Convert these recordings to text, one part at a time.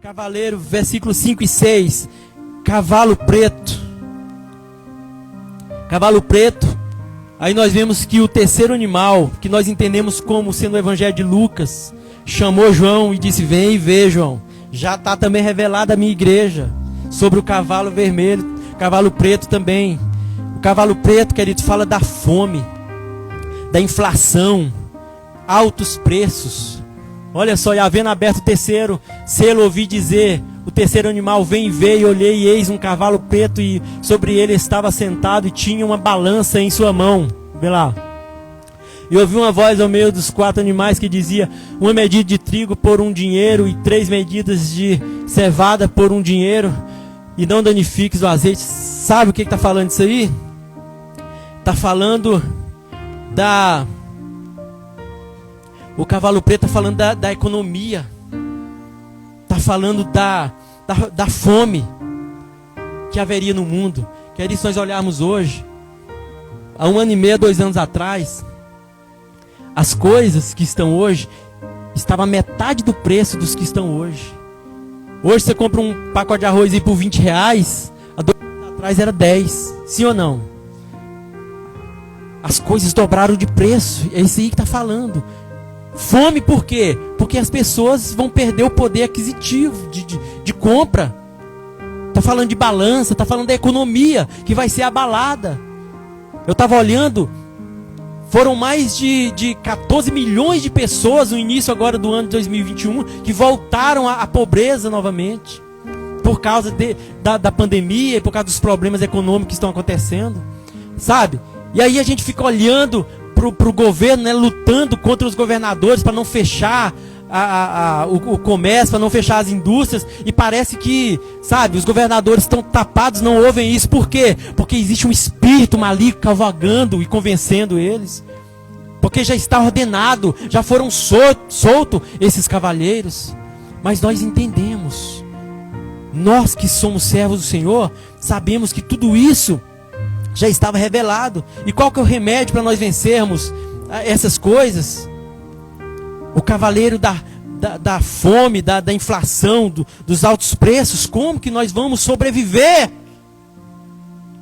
Cavaleiro, versículos 5 e 6. Cavalo preto. Cavalo preto. Aí nós vemos que o terceiro animal, que nós entendemos como sendo o evangelho de Lucas, chamou João e disse: vem e vê, João. Já está também revelada a minha igreja. Sobre o cavalo vermelho, cavalo preto também. O cavalo preto, querido, fala da fome, da inflação, altos preços. Olha só, e havendo aberto o terceiro selo, ouvi dizer: o terceiro animal vem e veio, olhei e eis um cavalo preto, e sobre ele estava sentado e tinha uma balança em sua mão. Vê lá. E ouvi uma voz ao meio dos quatro animais que dizia: uma medida de trigo por um dinheiro e 3 medidas de cevada por um dinheiro, e não danifiques o azeite. Sabe o que está falando isso aí? Está falando da... O cavalo preto está falando da economia. Está falando da fome que haveria no mundo. Querido, se nós olharmos hoje, há 1 ano e meio, 2 anos atrás, as coisas que estão hoje estavam a metade do preço dos que estão hoje. Hoje você compra um pacote de arroz aí por R$20, há 2 anos atrás era 10. Sim ou não? As coisas dobraram de preço. É isso aí que está falando. Fome por quê? Porque as pessoas vão perder o poder aquisitivo de compra. Está falando de balança, está falando da economia que vai ser abalada. Eu estava olhando, foram mais de 14 milhões de pessoas no início agora do ano de 2021 que voltaram à pobreza novamente. Por causa da pandemia e por causa dos problemas econômicos que estão acontecendo. Sabe? E aí a gente fica olhando para o governo, né, lutando contra os governadores para não fechar o comércio, para não fechar as indústrias, e parece que, sabe, os governadores estão tapados, não ouvem isso. Por quê? Porque existe um espírito maligno cavalgando e convencendo eles. Porque já está ordenado, já foram soltos esses cavalheiros. Mas nós entendemos, nós que somos servos do Senhor, sabemos que tudo isso já estava revelado. E qual que é o remédio para nós vencermos essas coisas? O cavaleiro da fome, da inflação, dos altos preços. Como que nós vamos sobreviver?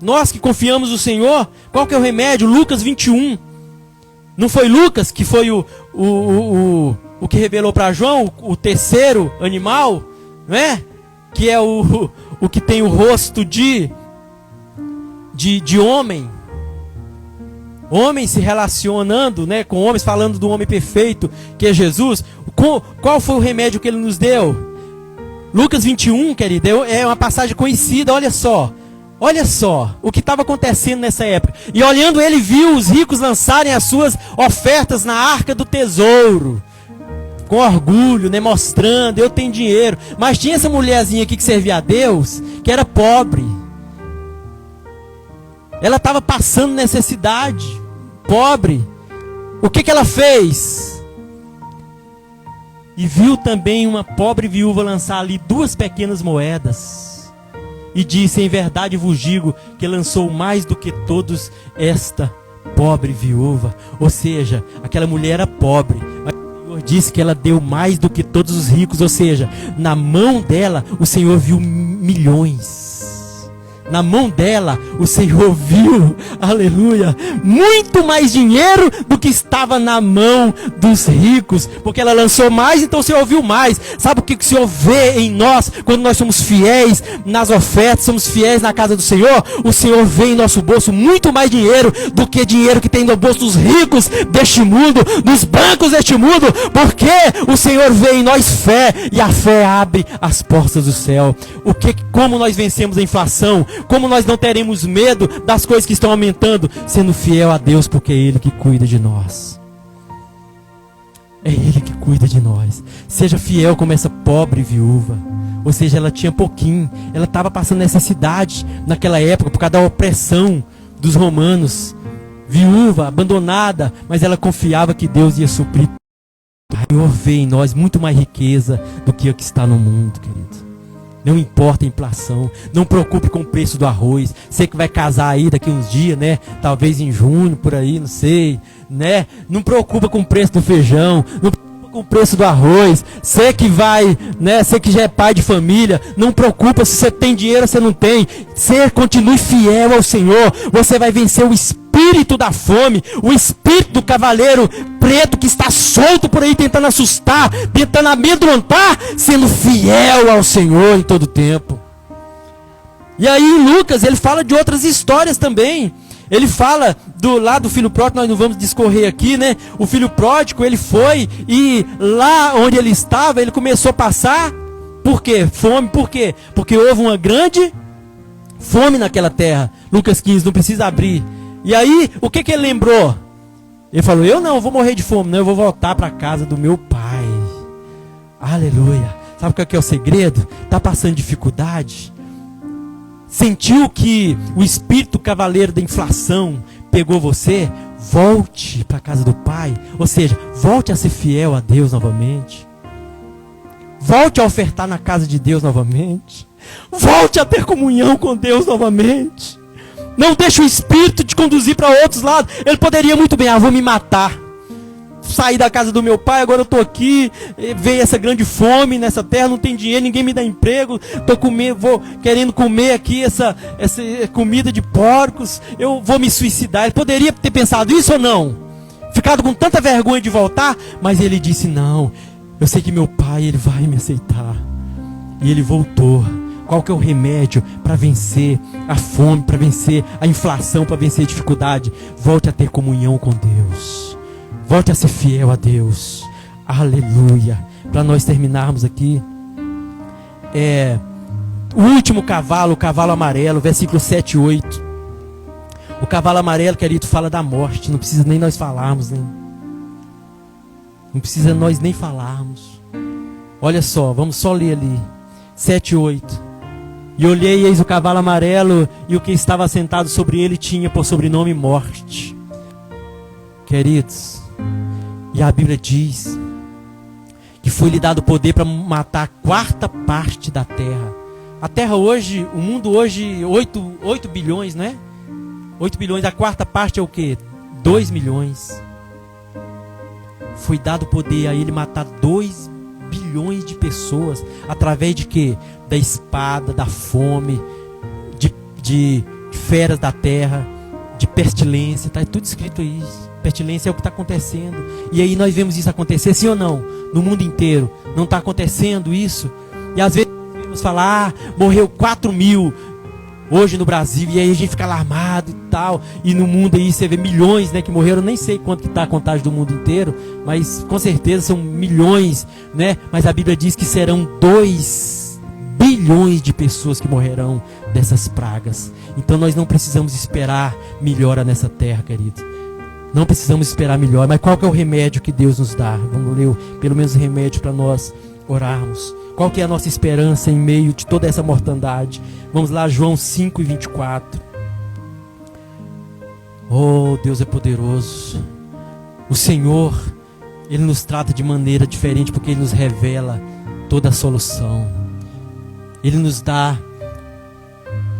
Nós que confiamos no Senhor, qual que é o remédio? Lucas 21. Não foi Lucas que foi o que revelou para João, o terceiro animal, não é? Que é o que tem o rosto de homem. Homem se relacionando, né, com homens, falando do homem perfeito, que é Jesus. Qual foi o remédio que ele nos deu? Lucas 21, querido, é uma passagem conhecida. Olha só o que estava acontecendo nessa época. E olhando, ele viu os ricos lançarem as suas ofertas na arca do tesouro, com orgulho, né, mostrando: eu tenho dinheiro. Mas tinha essa mulherzinha aqui que servia a Deus, que era pobre. Ela estava passando necessidade, pobre. O que ela fez? E viu também uma pobre viúva lançar ali 2 pequenas moedas. E disse: em verdade vos digo que lançou mais do que todos esta pobre viúva. Ou seja, aquela mulher era pobre, mas o Senhor disse que ela deu mais do que todos os ricos. Ou seja, na mão dela o Senhor viu milhões. Na mão dela, o Senhor viu, aleluia, muito mais dinheiro do que estava na mão dos ricos. Porque ela lançou mais, então o Senhor viu mais. Sabe o que o Senhor vê em nós? Quando nós somos fiéis nas ofertas, somos fiéis na casa do Senhor, o Senhor vê em nosso bolso muito mais dinheiro do que dinheiro que tem no bolso dos ricos deste mundo, dos bancos deste mundo. Porque o Senhor vê em nós fé, e a fé abre as portas do céu. Como nós vencemos a inflação? Como nós não teremos medo das coisas que estão aumentando? Sendo fiel a Deus, porque é Ele que cuida de nós. É Ele que cuida de nós. Seja fiel como essa pobre viúva. Ou seja, ela tinha pouquinho. Ela estava passando necessidade naquela época, por causa da opressão dos romanos. Viúva, abandonada, mas ela confiava que Deus ia suprir. O Senhor vê em nós muito mais riqueza do que o que está no mundo, querido. Não importa a inflação, não preocupe com o preço do arroz. Você que vai casar aí daqui uns dias, né? Talvez em junho, por aí, não sei, né? Não preocupa com o preço do feijão, não preocupa com o preço do arroz, você que vai, né, você que já é pai de família, não preocupa se você tem dinheiro ou você não tem, você continue fiel ao Senhor, você vai vencer o espírito da fome, o espírito do cavaleiro preto que está solto por aí tentando assustar, tentando amedrontar, sendo fiel ao Senhor em todo tempo. E aí em Lucas ele fala de outras histórias também. Ele fala do filho pródigo, nós não vamos discorrer aqui, né? O filho pródigo, ele foi e lá onde ele estava, ele começou a passar, por quê? Fome, por quê? Porque houve uma grande fome naquela terra. Lucas 15, não precisa abrir. E aí, o que ele lembrou? Ele falou, eu não vou morrer de fome, não, eu vou voltar para a casa do meu pai. Aleluia. Sabe qual que é o segredo? Está passando dificuldade? Sentiu que o espírito cavaleiro da inflação pegou você? Volte para a casa do Pai. Ou seja, volte a ser fiel a Deus novamente. Volte a ofertar na casa de Deus novamente. Volte a ter comunhão com Deus novamente. Não deixe o espírito te conduzir para outros lados. Ele poderia muito bem, vou me matar. Saí da casa do meu pai, agora eu estou aqui, veio essa grande fome nessa terra, não tem dinheiro, ninguém me dá emprego, vou querendo comer aqui essa comida de porcos, eu vou me suicidar. Ele poderia ter pensado isso ou não? Ficado com tanta vergonha de voltar, mas ele disse, não, eu sei que meu pai, ele vai me aceitar. E ele voltou. Qual que é o remédio para vencer a fome, para vencer a inflação, para vencer a dificuldade? Volte a ter comunhão com Deus. Volte a ser fiel a Deus. Aleluia. Para nós terminarmos aqui. O último cavalo, o cavalo amarelo, versículo 7 e 8. O cavalo amarelo, querido, fala da morte. Não precisa nem nós falarmos, né? Não precisa nós nem falarmos. Olha só, vamos só ler ali. 7 e 8. E olhei, eis o cavalo amarelo, e o que estava sentado sobre ele tinha por sobrenome morte. Queridos, e a Bíblia diz que foi-lhe dado poder para matar a quarta parte da terra. A terra hoje, o mundo hoje, 8 bilhões, né? 8 bilhões, a quarta parte é o quê? 2 milhões. Foi dado poder a ele matar 2 bilhões de pessoas. Através de quê? Da espada, da fome, de feras da terra, de pestilência. Está tudo escrito aí. Pestilência é o que está acontecendo. E aí nós vemos isso acontecer, sim ou não? No mundo inteiro. Não está acontecendo isso? E às vezes vamos falar, morreu 4 mil hoje no Brasil. E aí a gente fica alarmado e tal. E no mundo aí você vê milhões, né, que morreram. Nem sei quanto que está a contagem do mundo inteiro. Mas com certeza são milhões, né? Mas a Bíblia diz que serão 2 bilhões de pessoas que morrerão dessas pragas. Então nós não precisamos esperar melhora nessa terra, querido. Não precisamos esperar melhor. Mas qual que é o remédio que Deus nos dá? Vamos ler pelo menos o remédio para nós orarmos. Qual que é a nossa esperança em meio de toda essa mortandade? Vamos lá, João 5 e 24. Oh, Deus é poderoso. O Senhor, Ele nos trata de maneira diferente, porque Ele nos revela toda a solução. Ele nos dá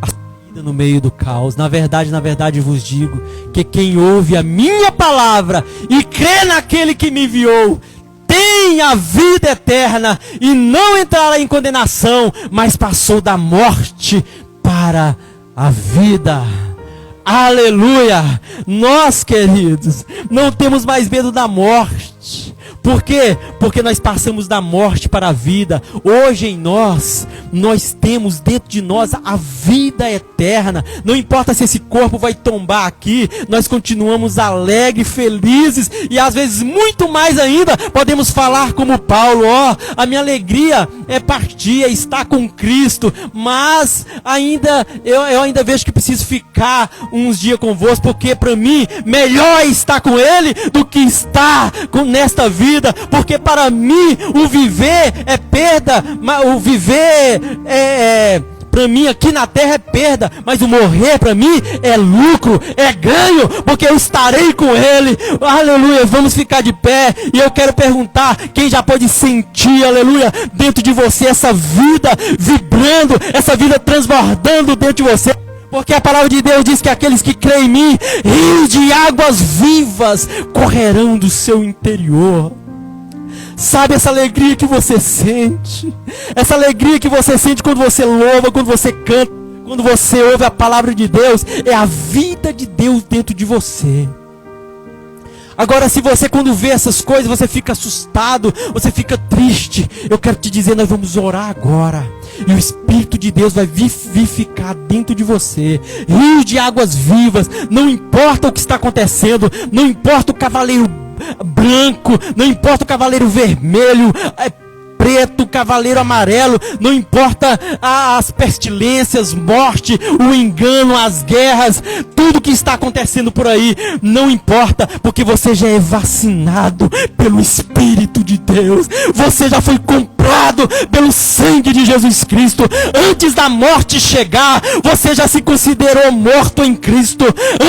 a saída no meio do caos. Na verdade vos digo que quem ouve a minha palavra e crê naquele que me enviou, tem a vida eterna e não entrará em condenação, mas passou da morte para a vida. Aleluia! Nós, queridos, não temos mais medo da morte. Por quê? Porque nós passamos da morte para a vida. Hoje em nós temos dentro de nós a vida eterna. Não importa se esse corpo vai tombar aqui, nós continuamos alegres, felizes e às vezes muito mais ainda, podemos falar como Paulo, a minha alegria é partir, é estar com Cristo, mas eu ainda vejo que preciso ficar uns dias convosco, porque para mim melhor é estar com Ele do que estar nesta vida. Porque para mim o viver é perda, o viver para mim aqui na terra é perda, mas o morrer para mim é lucro, é ganho, porque eu estarei com Ele. Aleluia, vamos ficar de pé. E eu quero perguntar, quem já pode sentir, aleluia, dentro de você essa vida vibrando, essa vida transbordando dentro de você? Porque a palavra de Deus diz que aqueles que creem em mim, rios de águas vivas correrão do seu interior. Sabe essa alegria que você sente? Essa alegria que você sente quando você louva, quando você canta, quando você ouve a palavra de Deus, é a vida de Deus dentro de você. Agora, se você quando vê essas coisas, você fica assustado, você fica triste, eu quero te dizer, nós vamos orar agora. E o Espírito de Deus vai vivificar dentro de você. Rios de águas vivas, não importa o que está acontecendo, não importa o cavaleiro branco, não importa o cavaleiro vermelho, preto, cavaleiro amarelo, não importa as pestilências, morte, o engano, as guerras, tudo que está acontecendo por aí, não importa, porque você já é vacinado pelo Espírito de Deus, você já foi comprado pelo sangue de Jesus Cristo. Antes da morte chegar, você já se considerou morto em Cristo.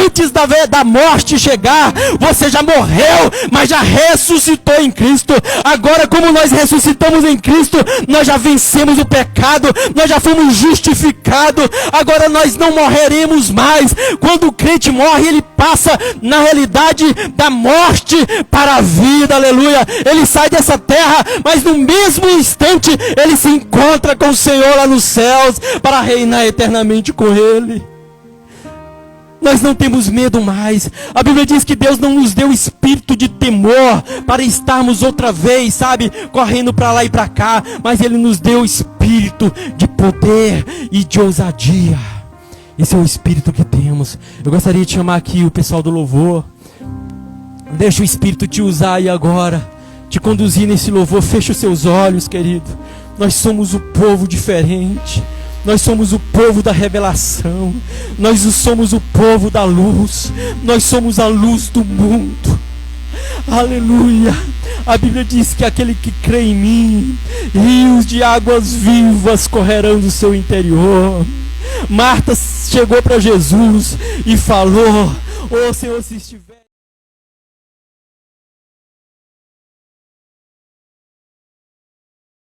Antes da morte chegar, você já morreu, mas já ressuscitou em Cristo. Agora, como nós ressuscitamos em Cristo, nós já vencemos o pecado, nós já fomos justificados. Agora nós não morreremos mais. Quando o crente morre, ele passa na realidade da morte para a vida, aleluia. Ele sai dessa terra, mas no mesmo instante ele se encontra com o Senhor lá nos céus para reinar eternamente com Ele. Nós não temos medo mais. A Bíblia diz que Deus não nos deu espírito de temor para estarmos outra vez, sabe, correndo para lá e para cá, mas Ele nos deu espírito de poder e de ousadia. Esse é o espírito que temos. Eu gostaria de chamar aqui o pessoal do louvor. Deixa o Espírito te usar aí agora, te conduzir nesse louvor. Feche os seus olhos, querido. Nós somos o povo diferente. Nós somos o povo da revelação. Nós somos o povo da luz. Nós somos a luz do mundo. Aleluia. A Bíblia diz que aquele que crê em mim, rios de águas vivas correrão do seu interior. Marta chegou para Jesus e falou: Ô Senhor, se estiver